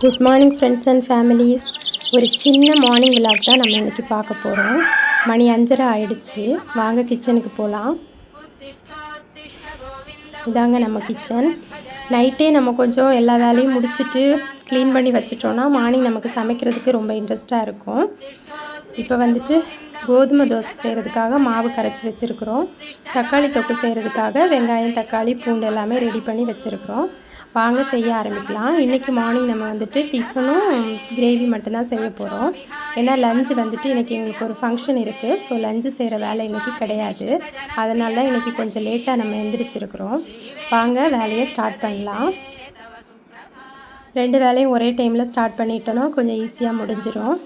Good morning friends and families. ஒரு சின்ன morning vlog தான் நம்ம இன்றைக்கி பார்க்க போகிறோம். மணி 5:30 ஆயிடுச்சு. வாங்க கிச்சனுக்கு போகலாம். இதாங்க நம்ம கிச்சன். நைட்டே நம்ம கொஞ்சம் எல்லா வேலையும் முடிச்சுட்டு க்ளீன் பண்ணி வச்சிட்டோன்னா மார்னிங் நமக்கு சமைக்கிறதுக்கு ரொம்ப இன்ட்ரெஸ்ட்டாக இருக்கும். இப்போ வந்துட்டு கோதுமை தோசை செய்கிறதுக்காக மாவு கரைச்சி வச்சுருக்குறோம். தக்காளி தொக்கு செய்கிறதுக்காக வெங்காயம், தக்காளி, பூண்டு எல்லாமே ரெடி பண்ணி வச்சுருக்குறோம். வாங்க செய்ய ஆரம்பிக்கலாம். இன்றைக்கி மார்னிங் நம்ம வந்துட்டு டிஃபனும் கிரேவி மட்டும்தான் செய்ய போகிறோம். ஏன்னா லஞ்சு வந்துட்டு இன்றைக்கி எங்களுக்கு ஒரு ஃபங்க்ஷன் இருக்குது. ஸோ லஞ்சு செய்கிற வேலை இன்றைக்கி கிடையாது. அதனால தான் இன்றைக்கி கொஞ்சம் லேட்டாக நம்ம எழுந்திரிச்சிருக்கிறோம். வாங்க வேலையை ஸ்டார்ட் பண்ணலாம். 2 வேலையும் ஒரே டைமில் ஸ்டார்ட் பண்ணிட்டோன்னா கொஞ்சம் ஈஸியாக முடிஞ்சிடும்.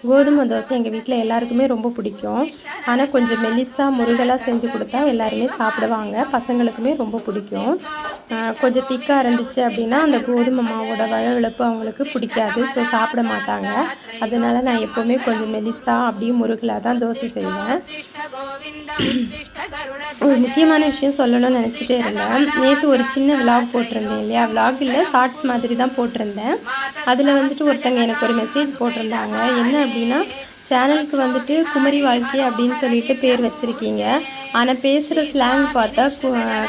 கோதுமை தோசை எங்கள் வீட்டில் எல்லாருக்குமே ரொம்ப பிடிக்கும். ஆனால் கொஞ்சம் மெலிசாக முருகலாக செஞ்சு கொடுத்தா எல்லாருமே சாப்பிடுவாங்க. பசங்களுக்குமே ரொம்ப பிடிக்கும். கொஞ்சம் திக்காக இருந்துச்சு அப்படின்னா அந்த கோதுமை மாவோட வழவழப்பு அவங்களுக்கு பிடிக்காது. ஸோ சாப்பிட மாட்டாங்க. அதனால நான் எப்போவுமே கொஞ்சம் மெலிசாக அப்படியே முருகலாக தான் தோசை செய்வேன். ஒரு முக்கியமான விஷயம் சொல்லணும்னு நினச்சிட்டே இருந்தேன். நேற்று ஒரு சின்ன விலாக் போட்டிருந்தேன் இல்லையா? விலாக் இல்லை, ஷார்ட்ஸ் மாதிரி தான் போட்டிருந்தேன். அதில் வந்துட்டு ஒருத்தங்க எனக்கு ஒரு மெசேஜ் போட்டிருந்தாங்க. என்ன அப்படின்னா, சேனலுக்கு வந்துட்டு குமரி வாழ்க்கை அப்படின்னு சொல்லிட்டு பேர் வச்சுருக்கீங்க. ஆனால் பேசுகிற ஸ்லாங் பார்த்தா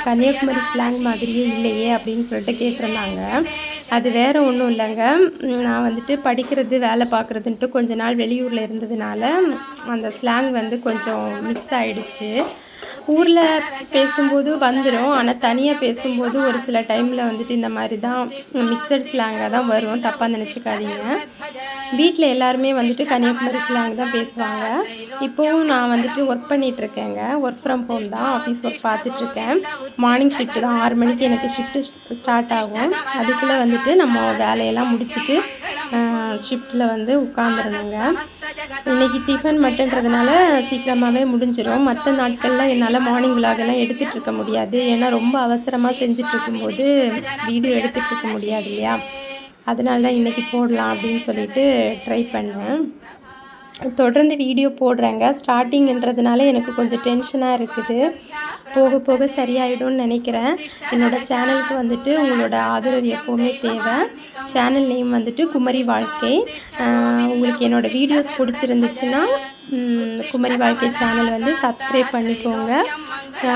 கன்னியாகுமரி ஸ்லாங் மாதிரியே இல்லையே அப்படின்னு சொல்லிட்டு கேட்டிருந்தாங்க. அது வேறு ஒன்றும் இல்லைங்க. நான் வந்துட்டு படிக்கிறது வேலை பார்க்குறதுன்ட்டு கொஞ்ச நாள் வெளியூரில் இருந்ததுனால அந்த ஸ்லாங் வந்து கொஞ்சம் மிக்ஸ் ஆகிடுச்சு. ஊரில் பேசும்போது வந்துடும். ஆனால் தனியாக பேசும்போது ஒரு சில டைமில் வந்துட்டு இந்த மாதிரி தான் மிக்சட் ஸ்லாங்காக தான் வரும். தப்பாக நினச்சிக்காதீங்க. வீட்டில் எல்லாருமே வந்துட்டு கன்னியாகுமரி ஸ்லாங் தான் பேசுவாங்க. இப்போவும் நான் வந்துட்டு ஒர்க் பண்ணிகிட்ருக்கேங்க. ஒர்க் ஃப்ரம் ஹோம் தான். ஆஃபீஸ் ஒர்க் பார்த்துட்ருக்கேன். மார்னிங் ஷிஃப்ட்டு தான். 6 மணிக்கு எனக்கு ஷிஃப்ட்டு ஸ்டார்ட் ஆகும். அதுக்குள்ளே வந்துட்டு நம்ம வேலையெல்லாம் முடிச்சுட்டு ஷிஃப்ட்டில் வந்து உட்காந்துருந்தேங்க. இன்றைக்கி டிஃபன் மட்டுன்றதுனால சீக்கிரமாகவே முடிஞ்சிடும். மற்ற நாட்களில் என்னால் மார்னிங் விலாகெல்லாம் எடுத்துகிட்டு இருக்க முடியாது. ஏன்னா ரொம்ப அவசரமாக செஞ்சிட்ருக்கும்போது வீடியோ எடுத்துகிட்டு இருக்க முடியாது இல்லையா? அதனால தான் இன்றைக்கி போடலாம் அப்படின்னு சொல்லிட்டு ட்ரை பண்ணேன். தொடர்ந்து வீடியோ போடுறேங்க. ஸ்டார்டிங்ன்றதுனால எனக்கு கொஞ்சம் டென்ஷனாக இருக்குது. போக போக சரியாயிடும்னு நினைக்கிறேன். என்னோடய சேனலுக்கு வந்துட்டு உங்களோட ஆதரவு எப்போவுமே தேவை. சேனல் நேம் வந்துட்டு குமரி வாழ்க்கை. உங்களுக்கு என்னோடய வீடியோஸ் பிடிச்சிருந்துச்சுன்னா குமரி வாழ்க்கை சேனல் வந்து சப்ஸ்கிரைப் பண்ணிக்கோங்க.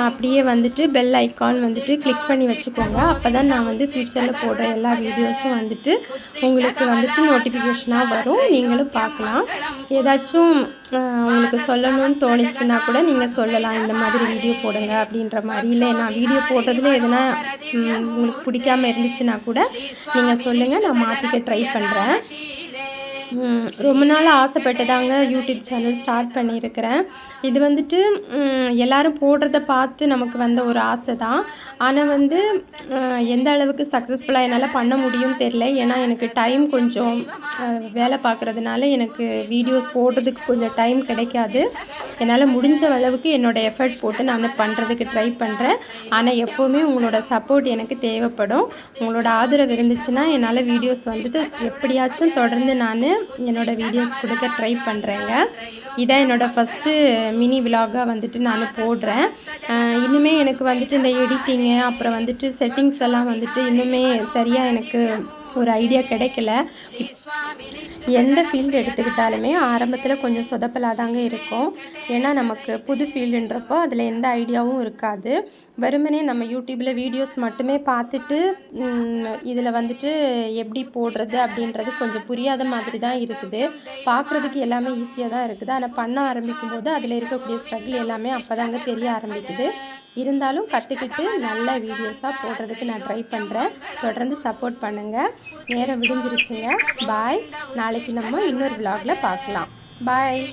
அப்படியே வந்துட்டு பெல் ஐக்கான் வந்துட்டு கிளிக் பண்ணி வச்சுக்கோங்க. அப்போ தான் நான் வந்து ஃப்யூச்சரில் போடுற எல்லா வீடியோஸும் வந்துட்டு உங்களுக்கு வந்துட்டு நோட்டிஃபிகேஷனாக வரும். நீங்களும் பார்க்கலாம். ஏதாச்சும் உங்களுக்கு சொல்லணும்னு தோணுச்சுன்னா கூட நீங்கள் சொல்லலாம். இந்த மாதிரி வீடியோ போடுங்க அப்படின்ற மாதிரி. இல்லை நான் வீடியோ போட்டதில் எதுனா உங்களுக்கு பிடிக்காமல் இருந்துச்சுன்னா கூட நீங்கள் சொல்லுங்கள். நான் மாற்றிக்க ட்ரை பண்ணுறேன். ரொம்ப நாள் ஆசைப்பட்டுதாங்க யூடியூப் சேனல் ஸ்டார்ட் பண்ணியிருக்கிறேன். இது வந்துட்டு எல்லோரும் போடுறத பார்த்து நமக்கு வந்த ஒரு ஆசை தான். ஆனால் வந்து எந்த அளவுக்கு சக்ஸஸ்ஃபுல்லாக என்னால் பண்ண முடியும்னு தெரில. ஏன்னா எனக்கு டைம் கொஞ்சம் வேலை பார்க்குறதுனால எனக்கு வீடியோஸ் போடுறதுக்கு கொஞ்சம் டைம் கிடைக்காது. என்னால் முடிஞ்ச அளவுக்கு என்னோடய எஃபர்ட் போட்டு நான் பண்ணுறதுக்கு ட்ரை பண்ணுறேன். ஆனால் எப்போவுமே உங்களோட சப்போர்ட் எனக்கு தேவைப்படும். உங்களோட ஆதரவு இருந்துச்சுன்னா என்னால் வீடியோஸ் வந்துட்டு எப்படியாச்சும் தொடர்ந்து நான் என்னோடய வீடியோஸ் கொடுக்க ட்ரை பண்ணுறேங்க. இதான் என்னோடய ஃபஸ்ட்டு மினி விலாகாக வந்துட்டு நான் போடுறேன். இன்னுமே எனக்கு வந்துட்டு இந்த எடிட்டிங்கு அப்புறம் வந்துட்டு செட்டிங்ஸ் எல்லாம் வந்துட்டு இன்னுமே சரியாக எனக்கு ஒரு ஐடியா கிடைக்கல. எந்த ஃபீல்டு எடுத்துக்கிட்டாலுமே ஆரம்பத்தில் கொஞ்சம் சொதப்பலாக தாங்க இருக்கும். ஏன்னா நமக்கு புது ஃபீல்டுன்றப்போ அதில் எந்த ஐடியாவும் இருக்காது. வெறுமனே நம்ம யூடியூப்பில் வீடியோஸ் மட்டுமே பார்த்துட்டு இதில் வந்துட்டு எப்படி போடுறது அப்படின்றது கொஞ்சம் புரியாத மாதிரி தான் இருக்குது. பார்க்குறதுக்கு எல்லாமே ஈஸியாக தான் இருக்குது. ஆனால் பண்ண ஆரம்பிக்கும் போது அதில் இருக்கக்கூடிய ஸ்ட்ரகிள் எல்லாமே அப்போ தாங்க தெரிய ஆரம்பிக்குது. இருந்தாலும் கற்றுக்கிட்டு நல்ல வீடியோஸாக போடுறதுக்கு நான் ட்ரை பண்ணுறேன். தொடர்ந்து சப்போர்ட் பண்ணுங்கள். நேரம் விடிஞ்சிருச்சுங்க. பாய். நாளைக்கு நம்ம இன்னொரு விலாகில் பார்க்கலாம். பாய்.